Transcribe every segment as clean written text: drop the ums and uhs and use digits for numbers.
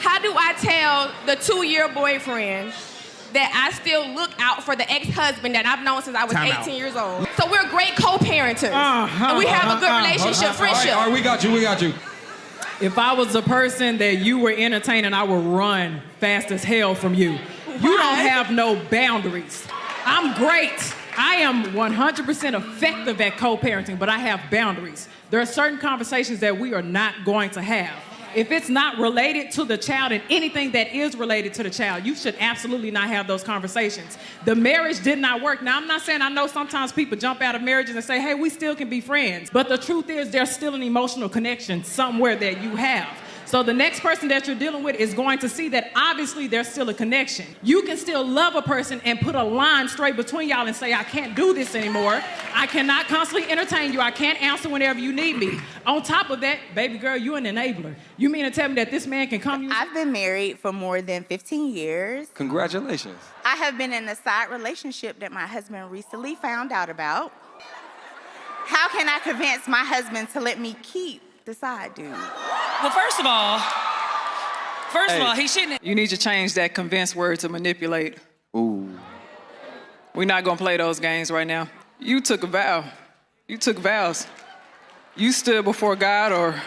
How do I tell the 2-year boyfriend that I still look out for the ex-husband that I've known since I was 18 years old? So we're great co-parenters. And we have a good relationship, friendship. All right, we got you. If I was the person that you were entertaining, I would run fast as hell from you. You don't have no boundaries. I'm great. I am 100% effective at co-parenting, but I have boundaries. There are certain conversations that we are not going to have. If it's not related to the child and anything that is related to the child, you should absolutely not have those conversations. The marriage did not work. Now, I'm not saying I know sometimes people jump out of marriages and say, hey, we still can be friends. But the truth is there's still an emotional connection somewhere that you have. So the next person that you're dealing with is going to see that obviously there's still a connection. You can still love a person and put a line straight between y'all and say, I can't do this anymore. I cannot constantly entertain you. I can't answer whenever you need me. On top of that, baby girl, you're an enabler. You mean to tell me that this man can come? I've been married for more than 15 years. Congratulations. I have been in a side relationship that my husband recently found out about. How can I convince my husband to let me keep the side dude? Well, first of all, he shouldn't. You need to change that convince word to manipulate. Ooh. We're not gonna play those games right now. You took a vow. You took vows. You stood before God or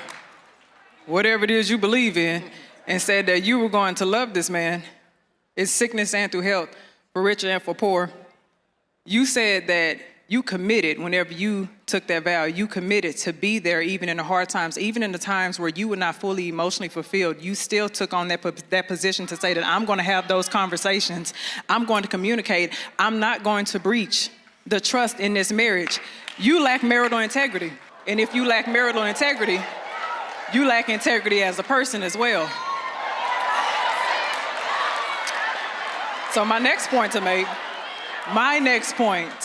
whatever it is you believe in and said that you were going to love this man in sickness and through health, for rich and for poor. You said that you committed whenever you took that vow. You committed to be there even in the hard times, even in the times where you were not fully emotionally fulfilled. You still took on that position to say that I'm going to have those conversations. I'm going to communicate. I'm not going to breach the trust in this marriage. You lack marital integrity. And if you lack marital integrity, you lack integrity as a person as well. So my next point to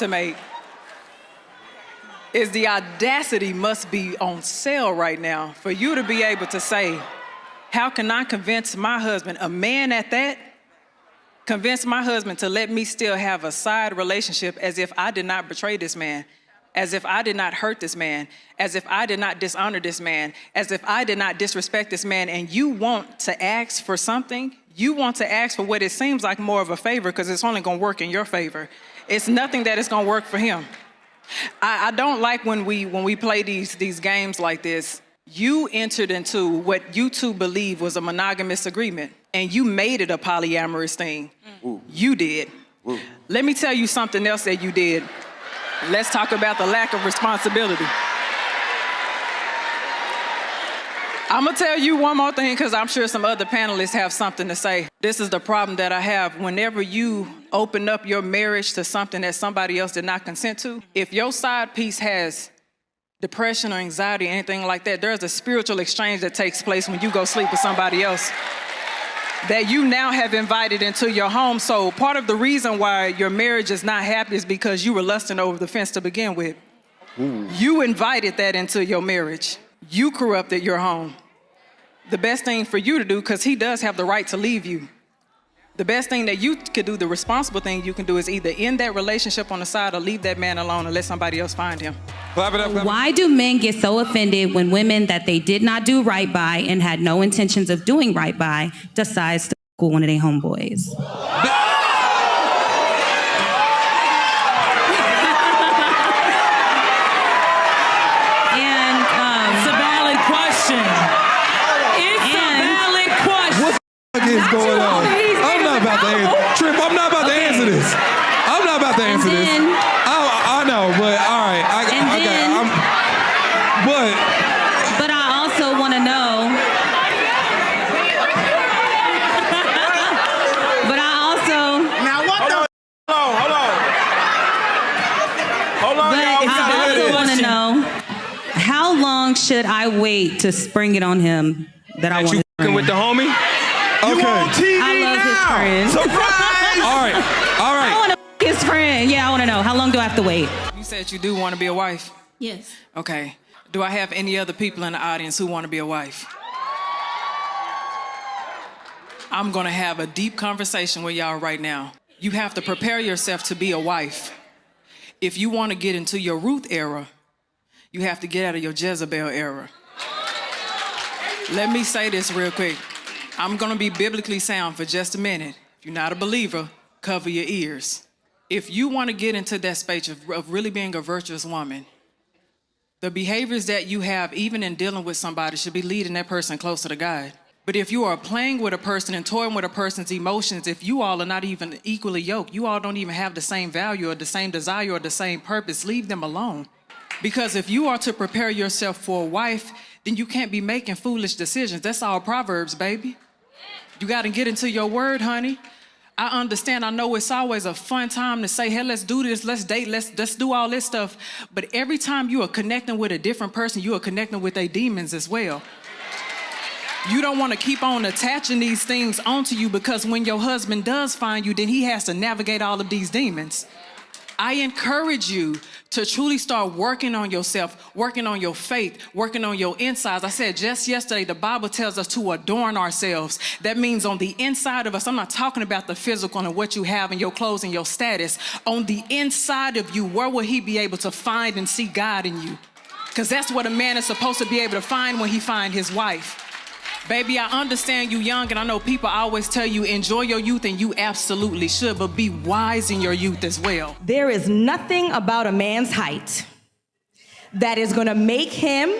make is the audacity must be on sale right now for you to be able to say, how can I convince my husband, a man at that, convince my husband to let me still have a side relationship as if I did not betray this man, as if I did not hurt this man, as if I did not dishonor this man, as if I did not disrespect this man, and you want to ask for something? You want to ask for what it seems like more of a favor because it's only going to work in your favor. It's nothing that is going to work for him. I don't like when we play these games like this. You entered into what you two believe was a monogamous agreement, and you made it a polyamorous thing. Ooh. You did. Ooh. Let me tell you something else that you did. Let's talk about the lack of responsibility. I'm gonna tell you one more thing because I'm sure some other panelists have something to say. This is the problem that I have. Whenever you open up your marriage to something that somebody else did not consent to, if your side piece has depression or anxiety or anything like that, there's a spiritual exchange that takes place when you go sleep with somebody else that you now have invited into your home. So part of the reason why your marriage is not happy is because you were lusting over the fence to begin with. Ooh. You invited that into your marriage. You corrupted your home. The best thing for you to do, because he does have the right to leave you, the best thing that you could do, the responsible thing you can do, is either end that relationship on the side or leave that man alone and let somebody else find him. Clap it up, clap it up. Why do men get so offended when women that they did not do right by and had no intentions of doing right by decides to cool one of their homeboys? What is going on? I'm not about to answer. Trip, I'm not about to answer this. I'm not about to answer this. I know, but all right. But I also want to know. But I also. Now what the? Hold on, but y'all. I also want to know, how long should I wait to spring it on him that I want to spring? With the homie? Okay. You on TV I love now. his friend. Surprise! All right. I want to his friend. Yeah, I want to know. How long do I have to wait? You said you do want to be a wife? Yes. Okay. Do I have any other people in the audience who want to be a wife? I'm going to have a deep conversation with y'all right now. You have to prepare yourself to be a wife. If you want to get into your Ruth era, you have to get out of your Jezebel era. Let me say this real quick. I'm going to be biblically sound for just a minute. If you're not a believer, cover your ears. If you want to get into that space of really being a virtuous woman, the behaviors that you have, even in dealing with somebody, should be leading that person closer to God. But if you are playing with a person and toying with a person's emotions, if you all are not even equally yoked, you all don't even have the same value or the same desire or the same purpose, leave them alone. Because if you are to prepare yourself for a wife, then you can't be making foolish decisions. That's all Proverbs, baby. You got to get into your word, honey. I understand. I know it's always a fun time to say, hey, let's do this, let's date, let's do all this stuff. But every time you are connecting with a different person, you are connecting with their demons as well. You don't want to keep on attaching these things onto you, because when your husband does find you, then he has to navigate all of these demons. I encourage you to truly start working on yourself, working on your faith, working on your insides. I said just yesterday, the Bible tells us to adorn ourselves. That means on the inside of us, I'm not talking about the physical and what you have in your clothes and your status. On the inside of you, where will he be able to find and see God in you? Because that's what a man is supposed to be able to find when he finds his wife. Baby, I understand you young, and I know people always tell you enjoy your youth, and you absolutely should, but be wise in your youth as well. There is nothing about a man's height that is going to make him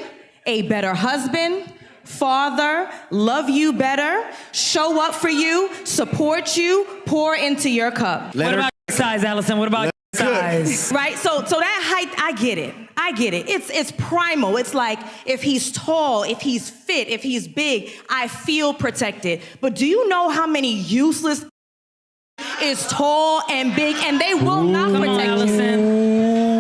a better husband, father, love you better, show up for you, support you, pour into your cup. What about size, Allison? What about size? Right? So that height, I get it. It's primal. It's like if he's tall, if he's fit, if he's big, I feel protected. But do you know how many useless is tall and big, and they will not protect you?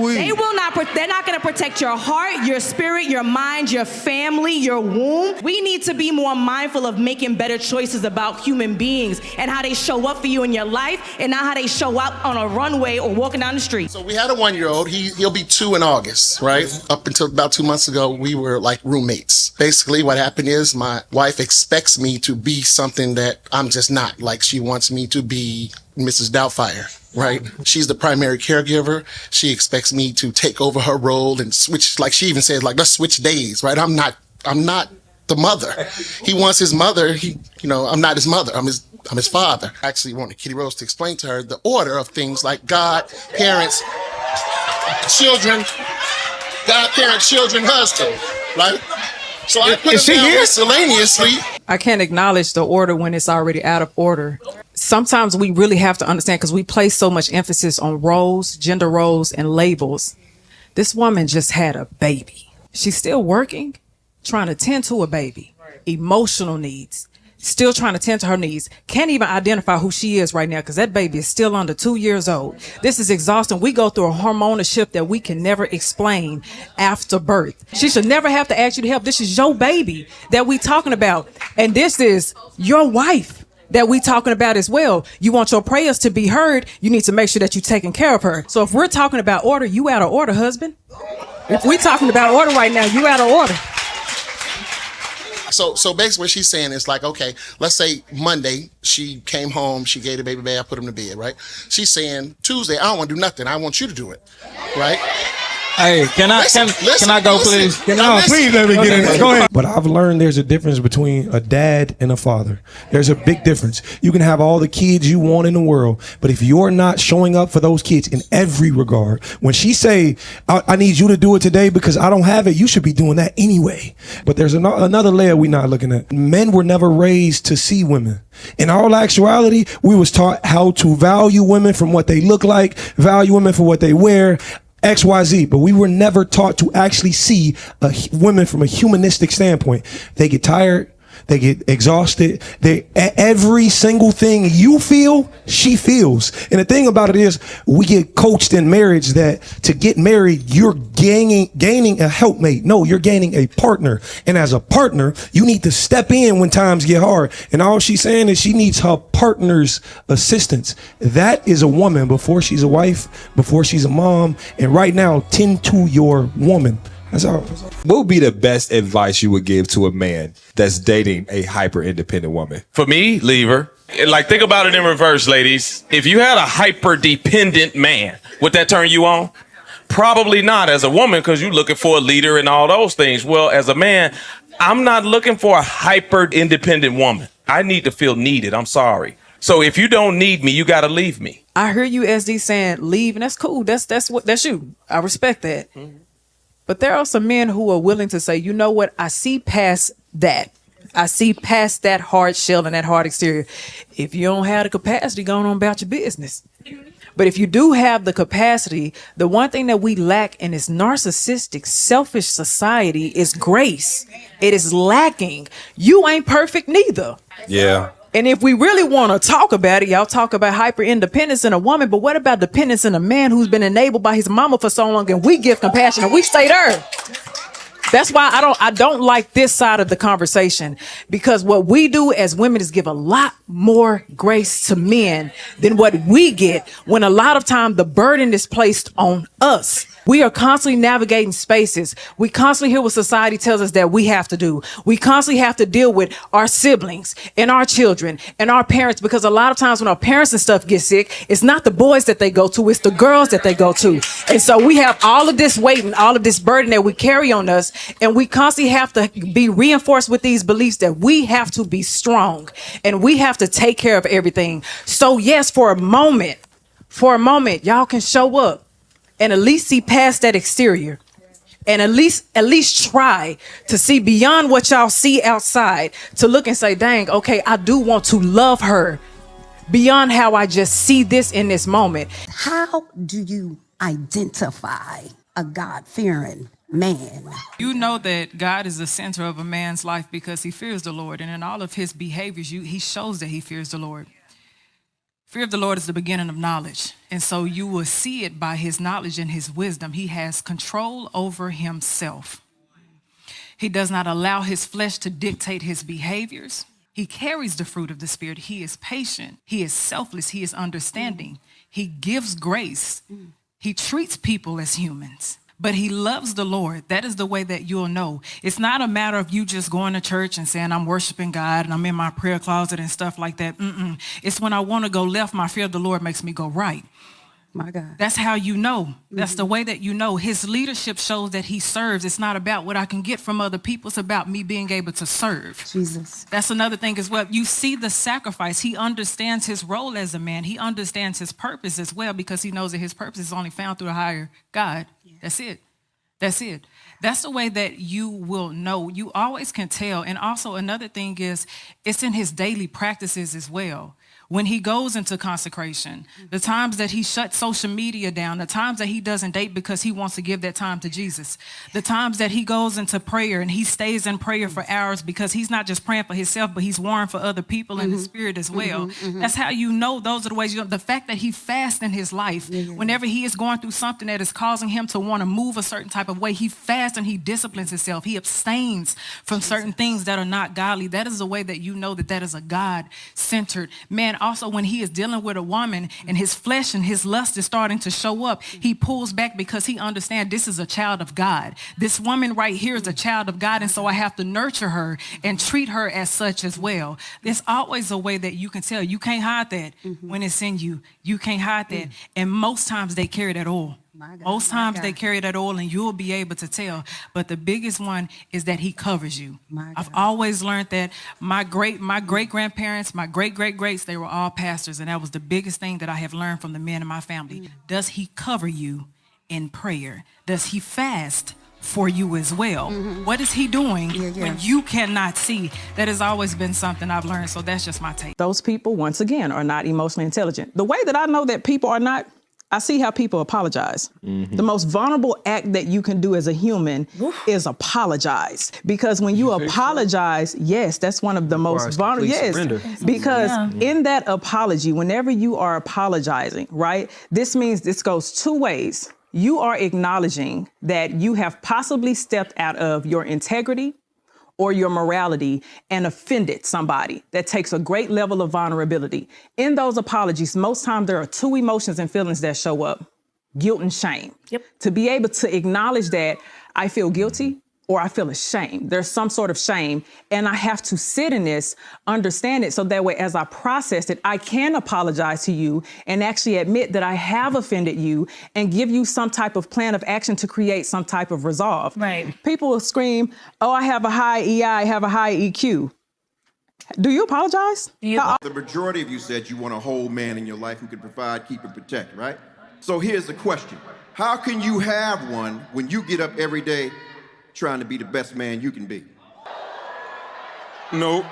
They will not. They're not going to protect your heart, your spirit, your mind, your family, your womb. We need to be more mindful of making better choices about human beings and how they show up for you in your life, and not how they show up on a runway or walking down the street. So we had a 1-year-old. He'll be 2 in August, right? Up until about 2 months ago, we were like roommates. Basically, what happened is my wife expects me to be something that I'm just not. Like, she wants me to be Mrs. Doubtfire, right? She's the primary caregiver. She expects me to take over her role and switch. Like, she even says, like, let's switch days, right? I'm not the mother. He wants his mother. I'm not his mother. I'm his father. I actually wanted Kitty Rose to explain to her the order of things like God, parents, children, God, parents, children, husband, right? So I put it down miscellaneously. I can't acknowledge the order when it's already out of order. Sometimes we really have to understand, because we place so much emphasis on roles, gender roles, and labels. This woman just had a baby. She's still working, trying to tend to a baby, emotional needs, still trying to tend to her needs. Can't even identify who she is right now, because that baby is still under 2 years old. This is exhausting. We go through a hormonal shift that we can never explain after birth. She should never have to ask you to help. This is your baby that we talking about. And this is your wife that we talking about as well. You want your prayers to be heard, you need to make sure that you're taking care of her. So if we're talking about order, you out of order, husband. If we're talking about order right now, you out of order. So basically what she's saying is like, okay, let's say Monday she came home, she gave the baby bath, put him to bed, right? She's saying Tuesday, I don't want to do nothing. I want you to do it, right? Hey, can I go, please? Please let me get in there. Go ahead. But I've learned there's a difference between a dad and a father. There's a big difference. You can have all the kids you want in the world, but if you're not showing up for those kids in every regard, when she say, I need you to do it today because I don't have it, you should be doing that anyway. But there's another layer we're not looking at. Men were never raised to see women. In all actuality, we was taught how to value women from what they look like, value women for what they wear, XYZ, but we were never taught to actually see women from a humanistic standpoint. They get tired, they get exhausted. Every single thing you feel, she feels. And the thing about it is, we get coached in marriage that to get married, you're gaining a helpmate. No, you're gaining a partner. And as a partner, you need to step in when times get hard. And all she's saying is she needs her partner's assistance. That is a woman before she's a wife, before she's a mom. And right now, tend to your woman. That's all. What would be the best advice you would give to a man that's dating a hyper independent woman? For me, leave her. Like, think about it in reverse, ladies. If you had a hyper dependent man, would that turn you on? Probably not as a woman, because you're looking for a leader and all those things. Well, as a man, I'm not looking for a hyper independent woman. I need to feel needed. I'm sorry. So if you don't need me, you got to leave me. I hear you, SD, saying leave, and that's cool. That's you. I respect that. But there are some men who are willing to say, you know what? I see past that. I see past that hard shell and that hard exterior. If you don't have the capacity, go on about your business. But if you do have the capacity, the one thing that we lack in this narcissistic, selfish society is grace. It is lacking. You ain't perfect neither. Yeah. And if we really want to talk about it, y'all talk about hyper independence in a woman, but what about dependence in a man who's been enabled by his mama for so long, and we give compassion and we stay there? That's why I don't like this side of the conversation, because what we do as women is give a lot more grace to men than what we get, when a lot of time the burden is placed on us. We are constantly navigating spaces. We constantly hear what society tells us that we have to do. We constantly have to deal with our siblings and our children and our parents, because a lot of times when our parents and stuff get sick, it's not the boys that they go to, it's the girls that they go to. And so we have all of this weight and all of this burden that we carry on us, and we constantly have to be reinforced with these beliefs that we have to be strong and we have to take care of everything. So yes, for a moment, y'all can show up and at least see past that exterior, and at least try to see beyond what y'all see outside, to look and say, dang, okay, I do want to love her beyond how I just see this in this moment. How do you identify a God-fearing man? You know that God is the center of a man's life because he fears the Lord, and in all of his behaviors, he shows that he fears the Lord. Fear of the Lord is the beginning of knowledge. And so you will see it by his knowledge and his wisdom. He has control over himself. He does not allow his flesh to dictate his behaviors. He carries the fruit of the Spirit. He is patient. He is selfless. He is understanding. He gives grace. He treats people as humans. But he loves the Lord. That is the way that you'll know. It's not a matter of you just going to church and saying, I'm worshiping God and I'm in my prayer closet and stuff like that. It's when I want to go left, my fear of the Lord makes me go right. My God. That's how you know. That's the way that you know. His leadership shows that he serves. It's not about what I can get from other people. It's about me being able to serve. Jesus. That's another thing as well. You see the sacrifice. He understands his role as a man. He understands his purpose as well, because he knows that his purpose is only found through a higher God. That's it. That's it. That's the way that you will know. You always can tell. And also another thing is, it's in his daily practices as well. When he goes into consecration, the times that he shuts social media down, the times that he doesn't date because he wants to give that time to Jesus, the times that he goes into prayer and he stays in prayer for hours because he's not just praying for himself, but he's warring for other people in the spirit as well. That's how you know. Those are the ways you know. The fact that he fasts in his life, whenever he is going through something that is causing him to want to move a certain type of way, he fasts and he disciplines himself. He abstains from certain things that are not godly. That is the way that you know that that is a God-centered man. Also, when he is dealing with a woman and his flesh and his lust is starting to show up, he pulls back because he understands this is a child of God. This woman right here is a child of God, and so I have to nurture her and treat her as such as well. There's always a way that you can tell. You can't hide that when it's in you. You can't hide that. And most times they carry that oil. Most times they carry that oil and you'll be able to tell. But the biggest one is that he covers you. I've always learned that. My great-grandparents, my great-great-greats, they were all pastors. And that was the biggest thing that I have learned from the men in my family. Does he cover you in prayer? Does he fast for you as well? What is he doing when you cannot see? That has always been something I've learned. So that's just my take. Those people, once again, are not emotionally intelligent. The way that I know that people are not, I see how people apologize. The most vulnerable act that you can do as a human is apologize. Because when you apologize, yes, that's one of the most vulnerable. Yes, because in that apology, whenever you are apologizing, right, this means this goes two ways. You are acknowledging that you have possibly stepped out of your integrity or your morality and offended somebody. That takes a great level of vulnerability. In those apologies, most times there are two emotions and feelings that show up: guilt and shame. To be able to acknowledge that I feel guilty or I feel ashamed. There's some sort of shame, and I have to sit in this, understand it, so that way as I process it, I can apologize to you and actually admit that I have offended you and give you some type of plan of action to create some type of resolve. People will scream, oh, I have a high EI, I have a high EQ. Do you apologize? The majority of you said you want a whole man in your life who can provide, keep, and protect, right? So here's the question. How can you have one when you get up every day trying to be the best man you can be? Nope.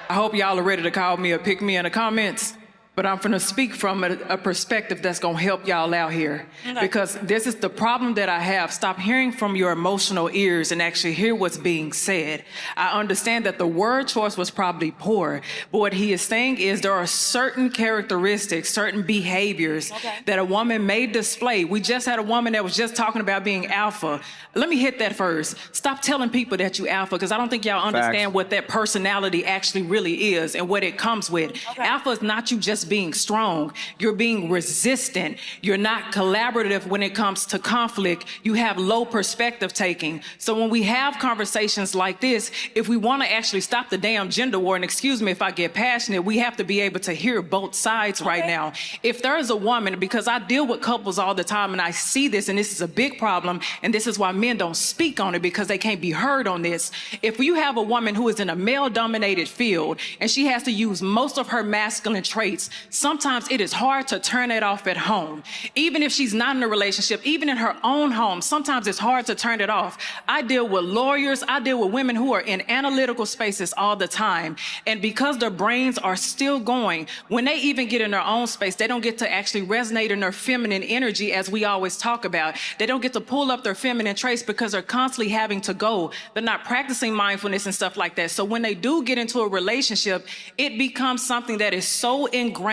I hope y'all are ready to call me or pick me in the comments. But I'm gonna speak from a perspective that's gonna help y'all out here. Okay. Because this is the problem that I have. Stop hearing from your emotional ears and actually hear what's being said. I understand that the word choice was probably poor, but what he is saying is there are certain characteristics, certain behaviors that a woman may display. We just had a woman that was just talking about being alpha. Let me hit that first. Stop telling people that you alpha, because I don't think y'all understand what that personality actually really is and what it comes with. Alpha is not you just being strong. You're being resistant. You're not collaborative when it comes to conflict. You have low perspective taking. So when we have conversations like this, if we want to actually stop the damn gender war, and excuse me if I get passionate, we have to be able to hear both sides right now. If there is a woman, because I deal with couples all the time and I see this, and this is a big problem, and this is why men don't speak on it, because they can't be heard on this. If you have a woman who is in a male-dominated field and she has to use most of her masculine traits, sometimes it is hard to turn it off at home. Even if she's not in a relationship, even in her own home, sometimes it's hard to turn it off. I deal with lawyers, I deal with women who are in analytical spaces all the time. And because their brains are still going, when they even get in their own space, they don't get to actually resonate in their feminine energy, as we always talk about. They don't get to pull up their feminine traits because they're constantly having to go. They're not practicing mindfulness and stuff like that. So when they do get into a relationship, it becomes something that is so ingrained.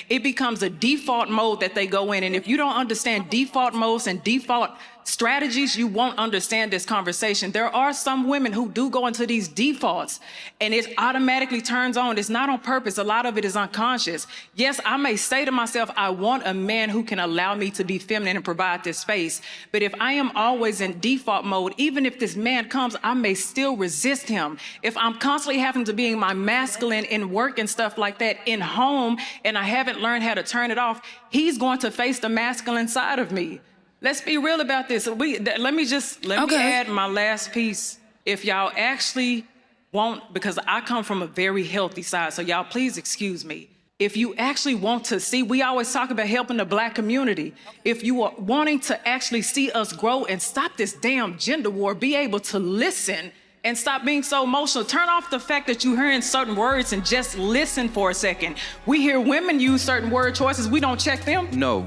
It becomes a default mode that they go in. And if you don't understand default modes and default strategies, you won't understand this conversation. There are some women who do go into these defaults and it automatically turns on. It's not on purpose. A lot of it is unconscious. Yes, I may say to myself, I want a man who can allow me to be feminine and provide this space. But if I am always in default mode, even if this man comes, I may still resist him. If I'm constantly having to be in my masculine in work and stuff like that in home, and I haven't learned how to turn it off, he's going to face the masculine side of me. Let's be real about this. Let me add my last piece. If y'all actually want, because I come from a very healthy side, so y'all please excuse me. If you actually want to see, we always talk about helping the Black community. If you are wanting to actually see us grow and stop this damn gender war, be able to listen and stop being so emotional. Turn off the fact that you're hearing certain words and just listen for a second. We hear women use certain word choices. We don't check them. No.